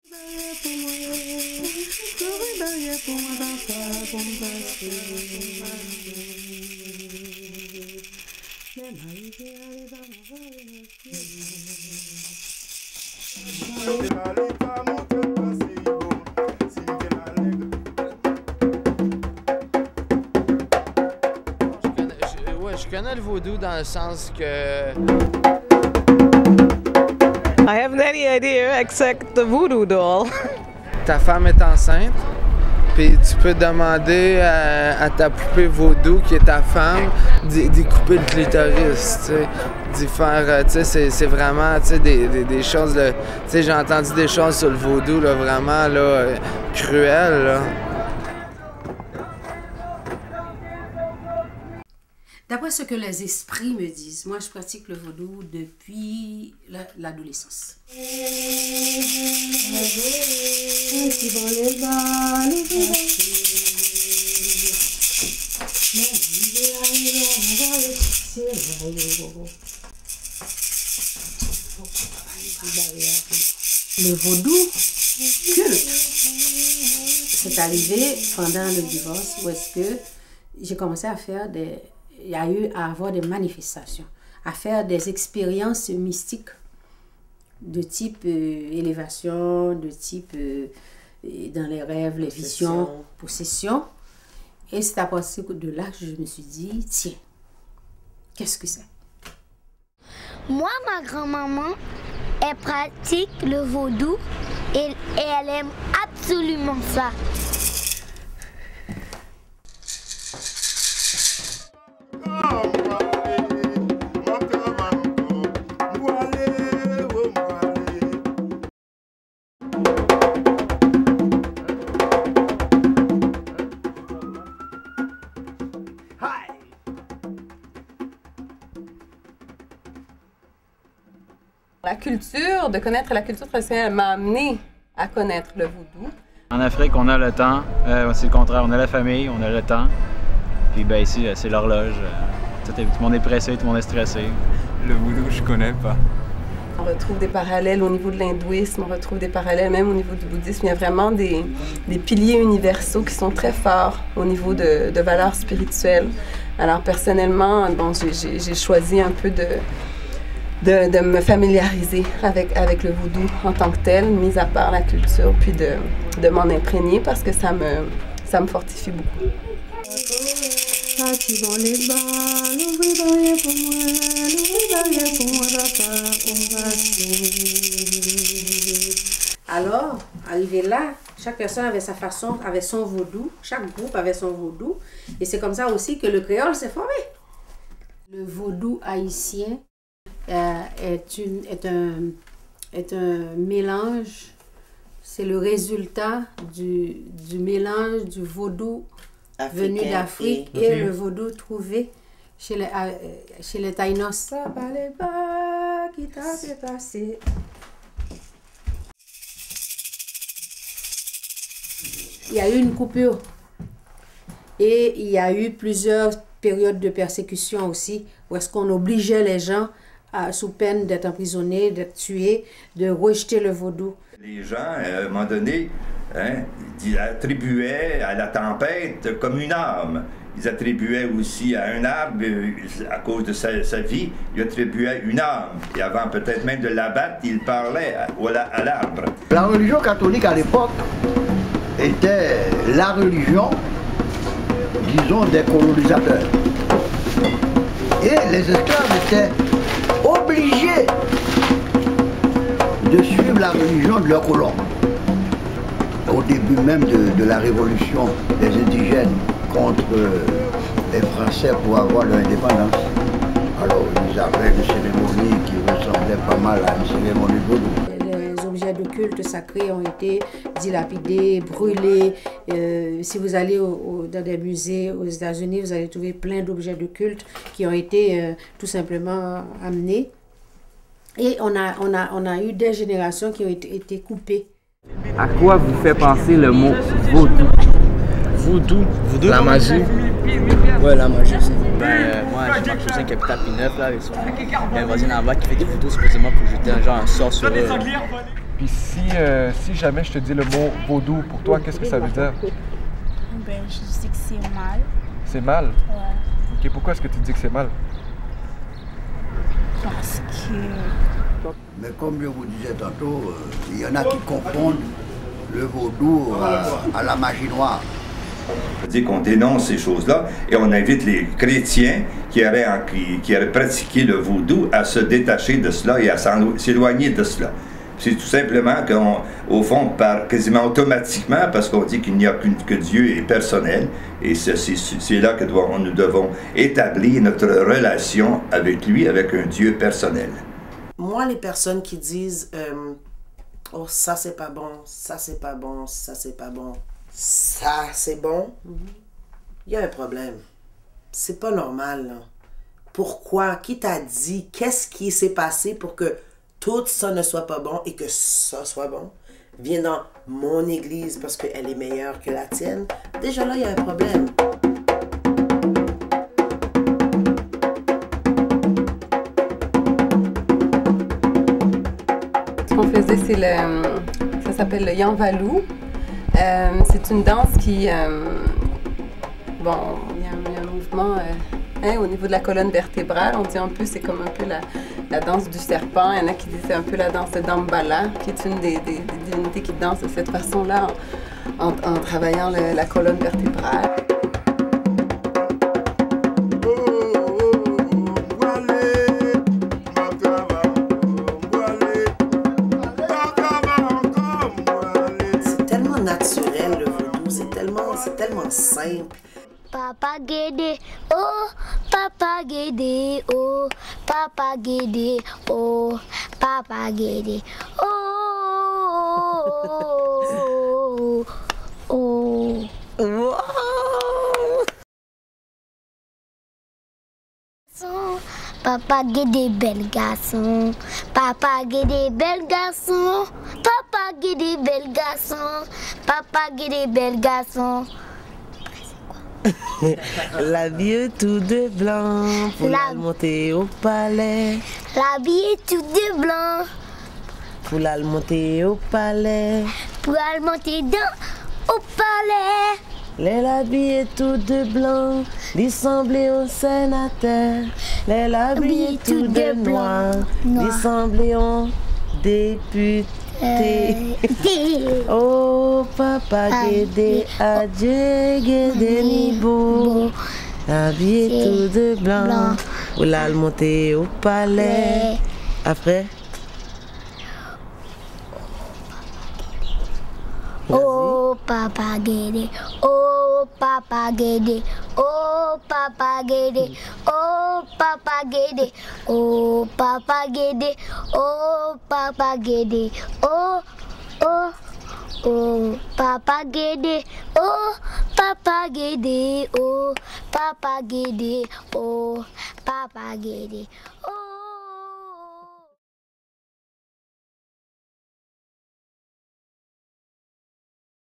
Je connais le vaudou dans le sens que... I haven't any idea except the voodoo doll. Ta femme est enceinte, puis tu peux demander à ta poupée vaudou, qui est ta femme, d'y couper le clitoris, tu sais. D'y faire, tu sais, c'est vraiment, tu sais, des choses, tu sais, j'ai entendu des choses sur le vaudou, là, vraiment, là, cruelles, là. D'après ce que les esprits me disent, moi je pratique le vaudou depuis l'adolescence. Le vaudou culte, c'est arrivé pendant le divorce où est-ce que j'ai commencé à faire il y a eu à avoir des manifestations, à faire des expériences mystiques de type élévation, de type dans les rêves, les visions, possession. Et c'est à partir de là que je me suis dit, tiens, qu'est-ce que c'est? Moi, ma grand-maman, elle pratique le vaudou et elle aime absolument ça. La culture, de connaître la culture traditionnelle m'a amené à connaître le vaudou. En Afrique, on a le temps. C'est le contraire, on a la famille, on a le temps. Puis ben ici, c'est l'horloge. Tout le monde est pressé, tout le monde est stressé. Le vaudou, je connais pas. On retrouve des parallèles au niveau de l'hindouisme, on retrouve des parallèles même au niveau du bouddhisme. Il y a vraiment des piliers universaux qui sont très forts au niveau de valeurs spirituelles. Alors personnellement, bon, j'ai choisi un peu de me familiariser avec le vaudou en tant que tel, mis à part la culture, puis de m'en imprégner parce que ça me fortifie beaucoup. Alors, arrivé là, chaque personne avait sa façon, avait son vaudou, chaque groupe avait son vaudou, et c'est comme ça aussi que le créole s'est formé. Le vaudou haïtien est un mélange, c'est le résultat du mélange du vaudou venu d'Afrique et le vaudou trouvé chez les Taïnos. Il y a eu une coupure et il y a eu plusieurs périodes de persécution aussi, où est-ce qu'on obligeait les gens, sous peine d'être emprisonnés, d'être tués, de rejeter le vaudou. Les gens, à un moment donné, ils attribuaient à la tempête comme une âme. Ils attribuaient aussi à un arbre, à cause de sa vie, ils attribuaient une âme. Et avant peut-être même de l'abattre, ils parlaient à l'arbre. La religion catholique à l'époque était la religion, disons, des colonisateurs. Et les esclaves étaient obligés de suivre la religion de leurs colons. Au début même de la révolution des indigènes contre les Français pour avoir leur indépendance. Alors ils avaient une cérémonie qui ressemblait pas mal à une cérémonie vaudou. Les objets de culte sacrés ont été dilapidés, brûlés. Si vous allez dans des musées aux États-Unis, vous allez trouver plein d'objets de culte qui ont été tout simplement amenés. Et on a eu des générations qui ont été coupées. À quoi vous fait penser le mot vaudou? Vaudou? La magie? Ouais, la magie, c'est. Moi, j'ai ma cousine qui habite à P9, là, avec son. Il y a un voisin en bas qui fait des photos supposément pour jeter un sort sur eux. Puis si jamais je te dis le mot vaudou, pour toi, qu'est-ce que ça veut dire? Ben, je sais que c'est mal. C'est mal? Ouais. Ok, pourquoi est-ce que tu dis que c'est mal? Parce que... Mais comme je vous disais tantôt, il y en a qui confondent le vaudou à la magie noire. Ça veut dire qu'on dénonce ces choses-là et on invite les chrétiens qui auraient pratiqué le vaudou à se détacher de cela et à s'éloigner de cela. C'est tout simplement qu'au fond, quasiment automatiquement, parce qu'on dit qu'il n'y a que Dieu est personnel, et c'est là que nous devons établir notre relation avec lui, avec un Dieu personnel. Moi, les personnes qui disent oh, ça c'est pas bon, ça c'est pas bon, ça c'est pas bon, ça c'est bon, il y a un problème. C'est pas normal, là. Pourquoi? Qui t'a dit? Qu'est-ce qui s'est passé pour que tout ça ne soit pas bon et que ça soit bon? Viens dans mon église parce qu'elle est meilleure que la tienne. Déjà là, il y a un problème. Ce qu'on faisait, ça s'appelle le Yanvalou. C'est une danse qui... bon, il y a un mouvement... au niveau de la colonne vertébrale, on dit un peu, c'est comme un peu la danse du serpent. Il y en a qui disent c'est un peu la danse de Dambala, qui est une des divinités qui danse de cette façon-là en travaillant la colonne vertébrale. C'est tellement naturel, le vaudou, c'est tellement simple. Papa Guédé, oh, Papa Guédé, oh, Papa Guédé, oh, Papa Guédé, oh, oh, oh, Papa Guédé, bel garçon, Papa Guédé, bel garçon, Papa Guédé, bel garçon, Papa Guédé, bel garçon. L'habillé tout de blanc pour la monter au palais. L'habillé tout de blanc pour la monter au palais. Pour la monter au palais. Les habillés tout de blanc, dissemblés au sénateur. Les habillés tout de noir, dissemblés au député. Oh Papa Guédé, adieu Guédé Nibo, habillé tout de blanc, ou la monter au palais. Après oh Papa Guédé, oh Papa Guédé, oh Papa Guédé, oh Papa Guédé, oh Papa Guédé, oh Papa Guédé, oh oh oh Papa Guédé, oh Papa Guédé, oh Papa Guédé, oh Papa Guédé, oh